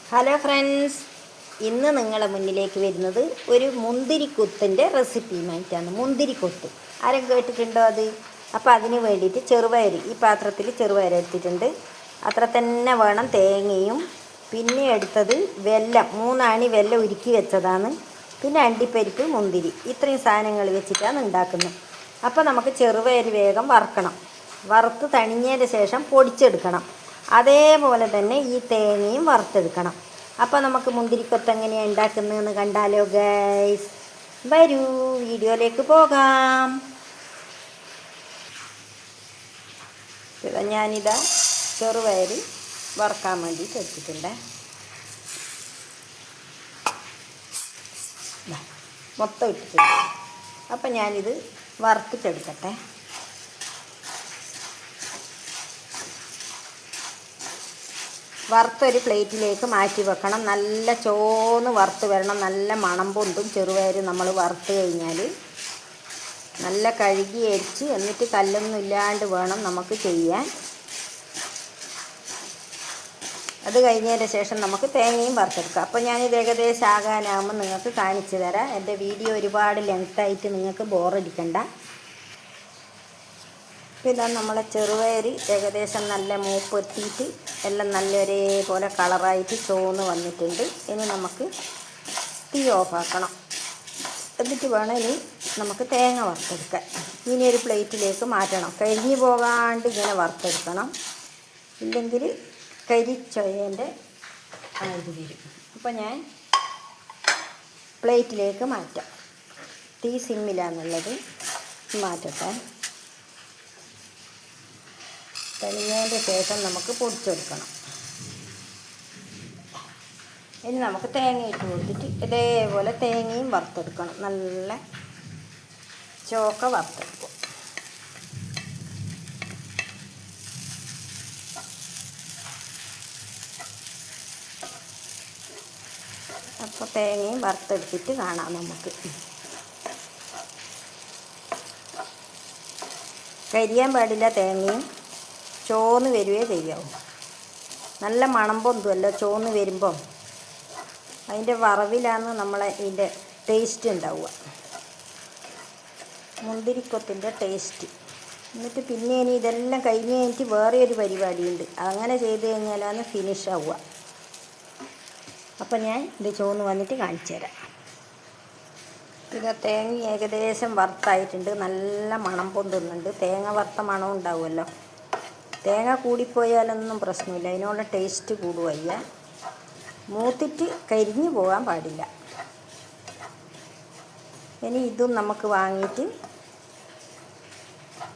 Hello friends, ഇന്ന് നിങ്ങളെ മുന്നിലേക്ക് വരുന്നത് ഒരു മുന്തിരിക്കുത്തിൻ്റെ റെസിപ്പിയുമായിട്ടാണ്. മുന്തിരിക്കൊത്ത് ആരും കേട്ടിട്ടുണ്ടോ അത്? അപ്പോൾ അതിന് വേണ്ടിയിട്ട് ചെറുപയർ, ഈ പാത്രത്തിൽ ചെറുപയർ എടുത്തിട്ടുണ്ട്. അത്ര തന്നെ വേണം തേങ്ങയും. പിന്നെ എടുത്തത് വെല്ലം, 3 അണി വെല്ലം ഉരുക്കി വെച്ചതാണ്. പിന്നെ അണ്ടിപ്പരിപ്പ്, മുന്തിരി, ഇത്രയും സാധനങ്ങൾ വെച്ചിട്ടാണ് ഉണ്ടാക്കുന്നത്. അപ്പോൾ നമുക്ക് ചെറുപയർ വേഗം വറുക്കണം. വറുത്ത് തണിഞ്ഞതിന് ശേഷം പൊടിച്ചെടുക്കണം. അതേപോലെ തന്നെ ഈ തേങ്ങയും വറുത്തെടുക്കണം. അപ്പോൾ നമുക്ക് മുന്തിരിക്കൊത്ത് എങ്ങനെയാണ് ഉണ്ടാക്കുന്നതെന്ന് കണ്ടാലോ ഗൈസ്? വരൂ, വീഡിയോയിലേക്ക് പോകാം. ഞാനിതാ ചെറുപയർ വറുക്കാൻ വേണ്ടിയിട്ട് എടുത്തിട്ടുണ്ട്. മൊത്തം ഇട്ടിട്ടുണ്ട്. അപ്പം ഞാനിത് വറുത്തിട്ടെടുക്കട്ടെ. വറുത്തൊരു പ്ലേറ്റിലേക്ക് മാറ്റി വെക്കണം. നല്ല ചോന്ന് വറുത്ത് വരണം. നല്ല മണം പൊന്തും ചെറുപയർ നമ്മൾ വറുത്ത് കഴിഞ്ഞാൽ. നല്ല കഴുകി അരിച്ച്, എന്നിട്ട് കല്ലൊന്നും ഇല്ലാണ്ട് വേണം നമുക്ക് ചെയ്യാൻ. അത് കഴിഞ്ഞതിന് ശേഷം നമുക്ക് തേങ്ങയും വറുത്തെടുക്കാം. അപ്പോൾ ഞാനിത് ഏകദേശം ആകാനാകുമ്പോൾ നിങ്ങൾക്ക് കാണിച്ചു തരാം. എൻ്റെ വീഡിയോ ഒരുപാട് ലെങ്ത്തായിട്ട് നിങ്ങൾക്ക് ബോറടിക്കണ്ട. ഇതാ നമ്മളെ ചെറുപയർ ഏകദേശം നല്ല മൂപ്പെത്തിയിട്ട് എല്ലാം നല്ല ഒരേപോലെ കളറായിട്ട് ചുവന്ന് വന്നിട്ടുണ്ട്. ഇനി നമുക്ക് തീ ഓഫാക്കണം. എന്നിട്ട് വേണം ഇനി നമുക്ക് തേങ്ങ വറുത്തെടുക്കാൻ. ഇനി ഒരു പ്ലേറ്റിലേക്ക് മാറ്റണം. കരിഞ്ഞു പോകാണ്ട് ഇങ്ങനെ വറുത്തെടുക്കണം, ഇല്ലെങ്കിൽ കരിച്ചൊയേൻ്റെ ഇത് വരും. അപ്പോൾ ഞാൻ പ്ലേറ്റിലേക്ക് മാറ്റാം. തീ സിമ്മിലാന്നുള്ളത് മാറ്റട്ടെ. തണിഞ്ഞതിൻ്റെ ശേഷം നമുക്ക് പൊടിച്ചെടുക്കണം. ഇനി നമുക്ക് തേങ്ങ ഇട്ട് കൊടുത്തിട്ട് ഇതേപോലെ തേങ്ങയും വറുത്തെടുക്കണം. നല്ല ചോക്ക വറുത്തെടുക്കും. അപ്പോൾ തേങ്ങയും വറുത്തെടുത്തിട്ട് കാണാം നമുക്ക്. കരിയാൻ പാടില്ല. തേങ്ങയും ചോന്ന് വരുവേ ചെയ്യാവും. നല്ല മണം പൊന്തുമല്ലോ ചോന്ന് വരുമ്പോൾ. അതിൻ്റെ വറവിലാണ് നമ്മളെ ഇതിൻ്റെ ടേസ്റ്റ് ഉണ്ടാവുക, മുന്തിരിക്കൊത്തിൻ്റെ ടേസ്റ്റ്. എന്നിട്ട് പിന്നെ ഇനി ഇതെല്ലാം കഴിഞ്ഞ് കഴിഞ്ഞിട്ട് വേറെ ഒരു പരിപാടിയുണ്ട്. അങ്ങനെ ചെയ്ത് കഴിഞ്ഞാലാണ് ഫിനിഷ് ആവുക. അപ്പം ഞാൻ ഇത് ചോന്ന് വന്നിട്ട് കാണിച്ചു തരാം. ഇത് തേങ്ങ ഏകദേശം വറുത്തായിട്ടുണ്ട്. നല്ല മണം പൊന്തുന്നുണ്ട്. തേങ്ങ വറുത്ത മണം ഉണ്ടാവുമല്ലോ. തേങ്ങ കൂടിപ്പോയാലൊന്നും പ്രശ്നമില്ല, അതിനുള്ള ടേസ്റ്റ് കൂടുവയ്യ. മൂത്തിട്ട് കരിഞ്ഞു പോകാൻ പാടില്ല. ഇനി ഇതും നമുക്ക് വാങ്ങിയിട്ട്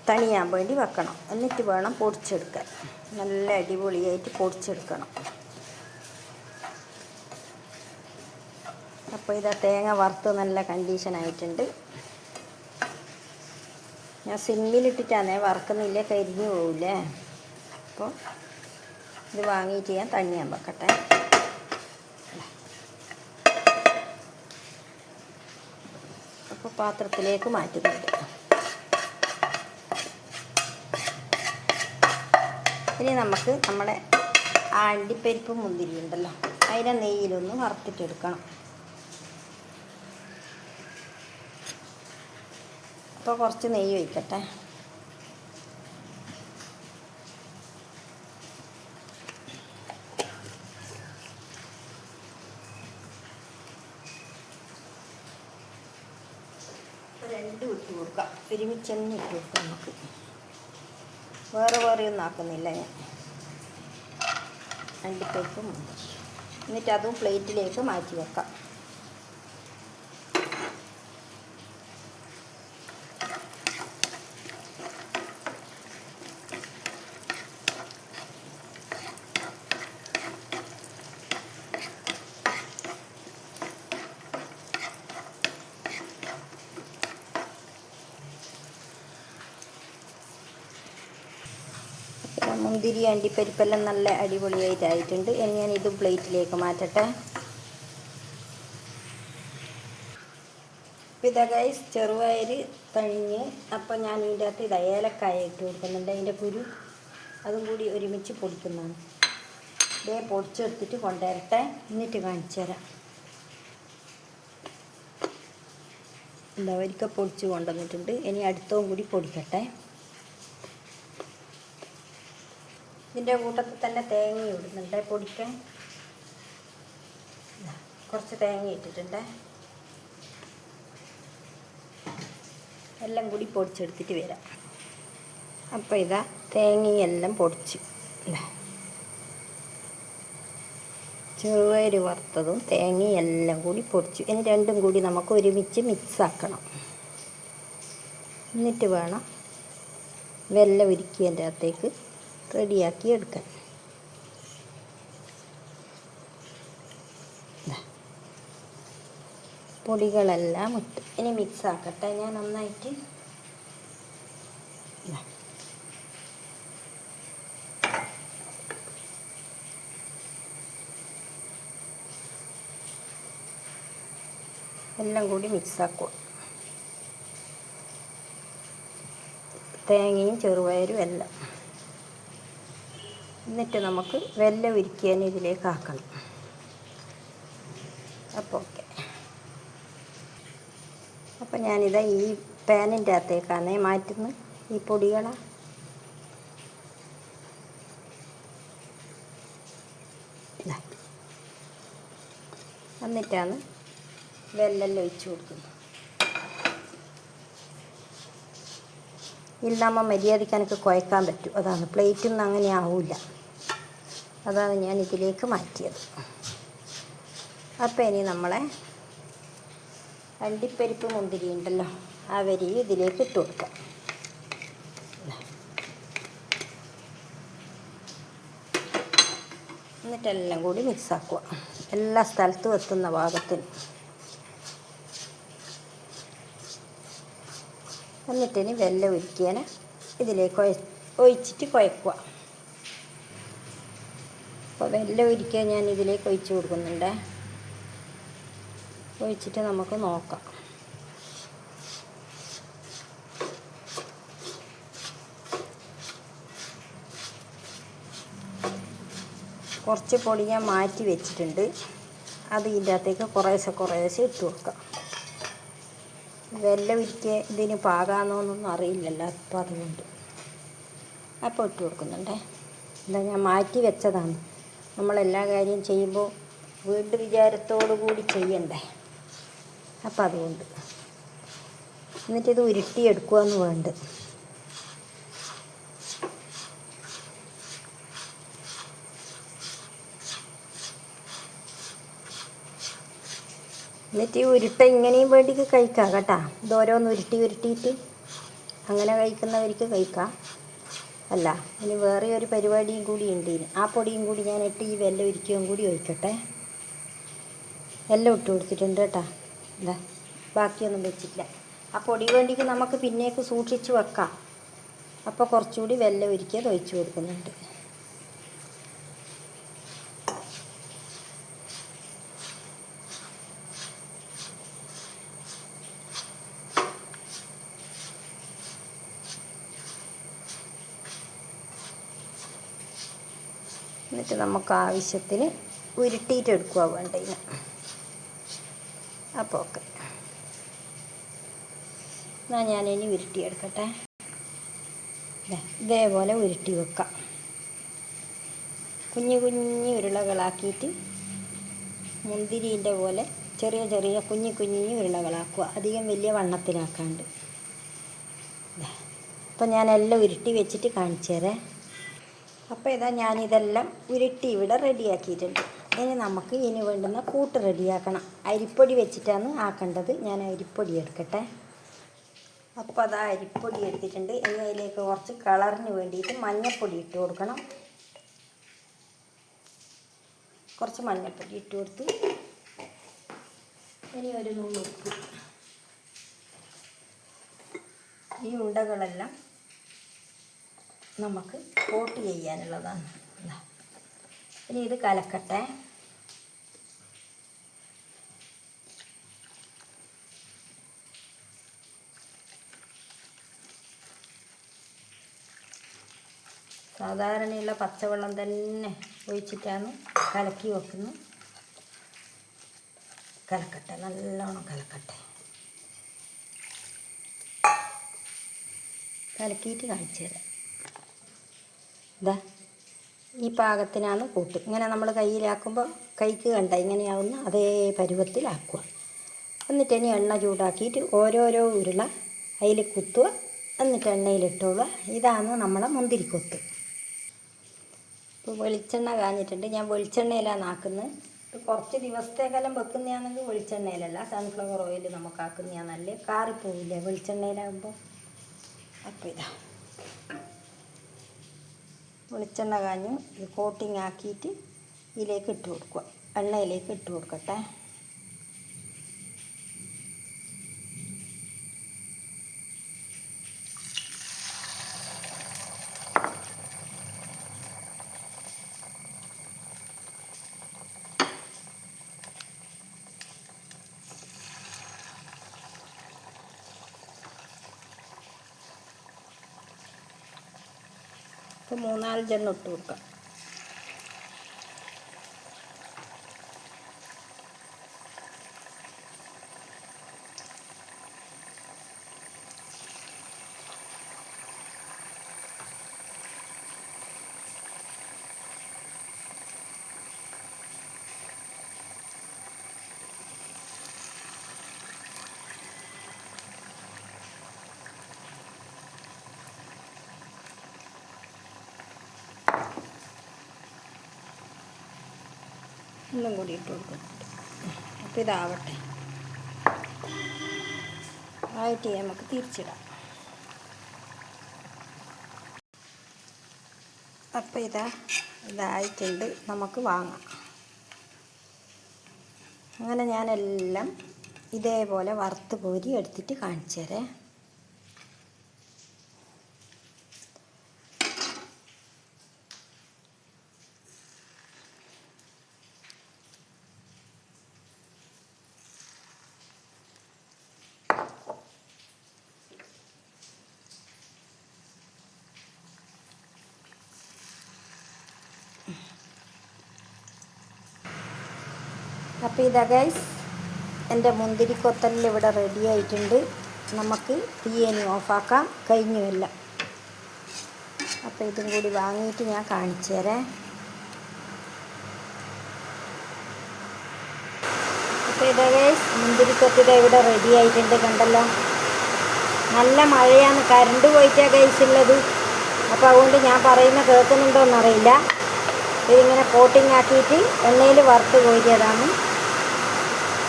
തണിയാൻ വേണ്ടി വെക്കണം. എന്നിട്ട് വേണം പൊടിച്ചെടുക്കാൻ. നല്ല അടിപൊളിയായിട്ട് പൊടിച്ചെടുക്കണം. അപ്പോൾ ഇതാ തേങ്ങ വറുത്ത് നല്ല കണ്ടീഷനായിട്ടുണ്ട്. ഞാൻ സിമ്മിലിട്ടിട്ടാണേ വറുക്കുന്നില്ല, കരിഞ്ഞു പോവില്ലേ. അപ്പോൾ ഇത് വാങ്ങിയിട്ട് ഞാൻ തണിയാൻ വെക്കട്ടെ. അപ്പോൾ പാത്രത്തിലേക്ക് മാറ്റുന്നുണ്ട്. ഇനി നമുക്ക് നമ്മുടെ അണ്ടിപ്പരിപ്പ് മുന്തിരി ഉണ്ടല്ലോ, അതിനെ നെയ്യിലൊന്ന് വറുത്തിട്ടെടുക്കണം. അപ്പോൾ കുറച്ച് നെയ്യ് ഒഴിക്കട്ടെ. രണ്ടും ഇട്ട് കൊടുക്കാം. ഒരുമിച്ച് തന്നെ ഇട്ട് കൊടുക്കാം നമുക്ക്. വേറെ ഒന്നും ആക്കുന്നില്ല ഞാൻ. അണ്ടിപ്പരിപ്പ് മുന്തിരി. എന്നിട്ട് അതും പ്ലേറ്റിലേക്ക് മാറ്റി വെക്കാം. മുന്തിരി അണ്ടിപ്പരിപ്പെല്ലാം നല്ല അടിപൊളിയായിട്ടായിട്ടുണ്ട്. ഇനി ഞാൻ ഇതും പ്ലേറ്റിലേക്ക് മാറ്റട്ടെ. അപ്പോൾ ഇതാ ഗൈസ് ചെറുപയർ തണിഞ്ഞ്. അപ്പം ഞാൻ ഇതിൻ്റെ അകത്ത് ഏലക്കായ ഇട്ട് കൊടുക്കുന്നുണ്ട്. അതിൻ്റെ കുരു അതും കൂടി ഒരുമിച്ച് പൊടിക്കുന്നതാണ്. ഇതേ പൊടിച്ചെടുത്തിട്ട് കൊണ്ടുവരട്ടെ, എന്നിട്ട് കാണിച്ചു തരാം. എന്താ ഒരിക്കൽ പൊടിച്ച് കൊണ്ടുവന്നിട്ടുണ്ട്. ഇനി അടുത്തവും കൂടി പൊടിക്കട്ടെ. ഇതിൻ്റെ കൂട്ടത്തിൽ തന്നെ തേങ്ങ ഇടുന്നുണ്ട് പൊടിക്കാൻ. കുറച്ച് തേങ്ങ ഇട്ടിട്ടുണ്ട്. എല്ലാം കൂടി പൊടിച്ചെടുത്തിട്ട് വരാം. അപ്പോൾ ഇതാ തേങ്ങയെല്ലാം പൊടിച്ച്, ചെറുപയർ വറുത്തതും തേങ്ങയെല്ലാം കൂടി പൊടിച്ചു. ഇനി രണ്ടും കൂടി നമുക്ക് ഒരുമിച്ച് മിക്സാക്കണം. എന്നിട്ട് വേണം വെല്ലം ഉരുക്കിയതിൻ്റെ അകത്തേക്ക് റെഡിയാക്കി എടുക്കാൻ. പൊടികളെല്ലാം ഇട്ട് ഇനി മിക്സാക്കട്ടെ ഞാൻ നന്നായിട്ട്. എല്ലാം കൂടി മിക്സാക്കുക. തേങ്ങയും ചെറുപയറും എല്ലാം. എന്നിട്ട് നമുക്ക് വെല്ലം ഉരുക്കിയാൻ ഇതിലേക്ക് ആക്കണം. അപ്പോൾ ഓക്കെ. അപ്പോൾ ഞാനിതാ ഈ പാനിൻ്റെ അകത്തേക്കാണ് മാറ്റുന്നത് ഈ പൊടികളെ. എന്നിട്ടാണ് വെല്ലെല്ലാം ഒഴിച്ച് കൊടുക്കുന്നത്. ഇല്ലാമ്മ മര്യാദയ്ക്ക് എനിക്ക് കുഴക്കാൻ പറ്റും. അതാണ് പ്ലേറ്റിൽ നിന്ന് അങ്ങനെ ആവില്ല. അതാണ് ഞാൻ ഇതിലേക്ക് മാറ്റിയത്. അപ്പോൾ ഇനി നമ്മളെ അണ്ടിപ്പരിപ്പ് മുന്തിരി ഉണ്ടല്ലോ, ആ വരി ഇതിലേക്ക് ഇട്ട് കൊടുക്കാം. എന്നിട്ടെല്ലാം കൂടി മിക്സാക്കുക, എല്ലാ സ്ഥലത്തും എത്തുന്ന ഭാഗത്തിന്. എന്നിട്ടിനി വെല്ലം ഉരുക്കിയാൽ ഇതിലേക്ക് ഒഴിച്ചിട്ട് കുഴക്കുക. അപ്പോൾ വെല്ലം ഉരുക്കിയാൽ ഞാൻ ഇതിലേക്ക് ഒഴിച്ച് കൊടുക്കുന്നുണ്ട്. ഒഴിച്ചിട്ട് നമുക്ക് നോക്കാം. കുറച്ച് പൊടി ഞാൻ മാറ്റി വെച്ചിട്ടുണ്ട്. അത് ഇതിൻ്റെ അകത്തേക്ക് കുറേശ്ശെ ഇട്ട് കൊടുക്കാം. വെല്ലം ഉരുക്കിയ ഇതിന് പാകാന്നോന്നൊന്നും അറിയില്ലല്ലോ, അപ്പോൾ അതുകൊണ്ട് അപ്പോൾ ഇട്ട് കൊടുക്കുന്നുണ്ടേ. എന്താ ഞാൻ മാറ്റി വെച്ചതാണ്. നമ്മളെല്ലാ കാര്യം ചെയ്യുമ്പോൾ വീണ്ടും വിചാരത്തോടു കൂടി ചെയ്യണ്ടേ, അപ്പം അതുകൊണ്ട്. എന്നിട്ടിത് ഉരുട്ടിയെടുക്കുകയെന്ന് വേണ്ട. എന്നിട്ട് ഈ ഉരുട്ട ഇങ്ങനെയും വേണ്ടിക്ക് കഴിക്കാം കേട്ടോ. ഇതോരോന്ന് ഉരുട്ടിയിട്ട് അങ്ങനെ കഴിക്കുന്നവർക്ക് കഴിക്കാം. അല്ല, ഇനി വേറെ ഒരു പരിപാടിയും കൂടി ഉണ്ട്. ആ പൊടിയും കൂടി ഞാൻ ഇട്ട് ഈ വെല്ലം ഉരുക്കിയും കൂടി ഒഴിക്കട്ടെ. എല്ലാം ഇട്ട് കൊടുത്തിട്ടുണ്ട് കേട്ടോ. എന്താ ബാക്കിയൊന്നും വെച്ചിട്ടില്ല. ആ പൊടി വേണ്ടിക്ക് നമുക്ക് പിന്നേക്ക് സൂക്ഷിച്ച് വെക്കാം. അപ്പോൾ കുറച്ചുകൂടി വെല്ലം ഉരുക്കിയത് ഒഴിച്ച് കൊടുക്കുന്നുണ്ട്. എന്നിട്ട് നമുക്ക് ആവശ്യത്തിന് ഉരുട്ടിയിട്ട് എടുക്കുക വേണ്ടതിന്. അപ്പോൾ ഓക്കെ. എന്നാൽ ഞാനിനി ഉരുട്ടിയെടുക്കട്ടെ. ഇതേപോലെ ഉരുട്ടി വെക്കാം. കുഞ്ഞു ഉരുളകളാക്കിയിട്ട് മുന്തിരീൻ്റെ പോലെ ചെറിയ കുഞ്ഞു ഉരുളകളാക്കുക. അധികം വലിയ വണ്ണത്തിലാക്കാണ്ട്. അപ്പോൾ ഞാനെല്ലാം ഉരുട്ടി വെച്ചിട്ട് കാണിച്ചു തരാം. അപ്പോൾ ഇതാ ഞാനിതെല്ലാം ഉരുട്ടി ഇവിടെ റെഡിയാക്കിയിട്ടുണ്ട്. ഇനി വേണ്ടുന്ന കൂട്ട് റെഡിയാക്കണം. അരിപ്പൊടി വെച്ചിട്ടാണ് ആക്കേണ്ടത്. ഞാൻ അരിപ്പൊടി എടുക്കട്ടെ. അപ്പോൾ അതാ അരിപ്പൊടി എടുത്തിട്ടുണ്ട്. ഇനി അതിലേക്ക് കുറച്ച് കളറിന് വേണ്ടിയിട്ട് മഞ്ഞൾപ്പൊടി ഇട്ട് കൊടുക്കണം. കുറച്ച് മഞ്ഞൾപ്പൊടി ഇട്ട് കൊടുത്ത് ഇനി ഒരു നുള്ളു ഉപ്പ്. ഈ ഉണ്ടകളെല്ലാം നമുക്ക് കോട്ട് ചെയ്യാനുള്ളതാണ്. ഇനി ഇത് കലക്കട്ടെ. സാധാരണയുള്ള പച്ചവെള്ളം തന്നെ ഒഴിച്ചിട്ടാണ് കലക്കി വെക്കുന്നത്. കലക്കട്ടെ, നല്ലോണം കലക്കട്ടെ. കലക്കിയിട്ട് കാണിച്ചു തരാം. ഇതാ ഈ പാകത്തിനാണ് കൂട്ട്. ഇങ്ങനെ നമ്മൾ കയ്യിലാക്കുമ്പോൾ കൈക്ക് കണ്ട ഇങ്ങനെയാവുന്ന അതേ പരുവത്തിലാക്കുക. എന്നിട്ട് ഇനി എണ്ണ ചൂടാക്കിയിട്ട് ഓരോരോ ഉരുള അതിൽ കുത്തുക, എന്നിട്ട് എണ്ണയിലിട്ടുക. ഇതാണ് നമ്മളെ മുന്തിരിക്കൊത്ത്. ഇപ്പോൾ വെളിച്ചെണ്ണ കാഞ്ഞിട്ടുണ്ട്. ഞാൻ വെളിച്ചെണ്ണയിലാണ് ആക്കുന്നത്. കുറച്ച് ദിവസത്തേക്കെല്ലാം വെക്കുന്നതാണെങ്കിൽ വെളിച്ചെണ്ണയിലല്ല, സൺഫ്ലവർ ഓയിൽ നമുക്ക് ആക്കുന്നതാണ് നല്ലത്. കാറിപ്പോവില്ലേ വെളിച്ചെണ്ണയിലാകുമ്പോൾ. അപ്പോൾ ഇതാ വെളിച്ചെണ്ണ കാഞ്ഞു. ഇത് കോട്ടിങ് ആക്കിയിട്ട് ഇതിലേക്ക് ഇട്ട് കൊടുക്കുക. എണ്ണയിലേക്ക് ഇട്ട് കൊടുക്കട്ടെ. ഇപ്പോൾ 3-4 ഇട്ട് കൊടുക്കാം. ഒന്നും കൂടി ഇട്ട് കൊടുക്കും. അപ്പോൾ ഇതാവട്ടെ. ആയിട്ട് നമുക്ക് തിരിച്ചിടാം. അപ്പോൾ ഇതായിട്ടുണ്ട്, നമുക്ക് വാങ്ങാം. അങ്ങനെ ഞാനെല്ലാം ഇതേപോലെ വറുത്ത് കോരി എടുത്തിട്ട് കാണിച്ചു തരാം. അപ്പോൾ ഇതാ ഗൈസ്, എൻ്റെ മുന്തിരിക്കൊത്തലിൽ ഇവിടെ റെഡി ആയിട്ടുണ്ട്. നമുക്ക് തീയനി ഓഫാക്കാം. കഴിഞ്ഞുമില്ല. അപ്പോൾ ഇതും കൂടി വാങ്ങിയിട്ട് ഞാൻ കാണിച്ചു തരാം. അപ്പോൾ ഇതാ ഗൈസ്, മുന്തിരിക്കൊത്തിൻ്റെ ഇവിടെ റെഡി ആയിട്ടുണ്ട്. കണ്ടല്ലോ, നല്ല മഴയാണ്. കറണ്ട് പോയിട്ടാണ് ഗൈസ് ഉള്ളത്. അപ്പോൾ അതുകൊണ്ട് ഞാൻ പറയുന്ന കേൾക്കുന്നുണ്ടോയെന്നറിയില്ല. ഇതിങ്ങനെ കോട്ടിങ് ആക്കിയിട്ട് എണ്ണയിൽ വറുത്ത് കോരിയതാണ്.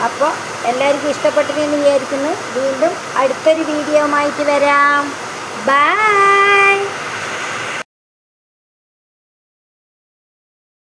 അപ്പോൾ എല്ലാവർക്കും ഇഷ്ടപ്പെട്ടിട്ടെന്ന് വിചാരിക്കുന്നു. വീണ്ടും അടുത്തൊരു വീഡിയോ ആയിട്ട് വരാം. ബൈ.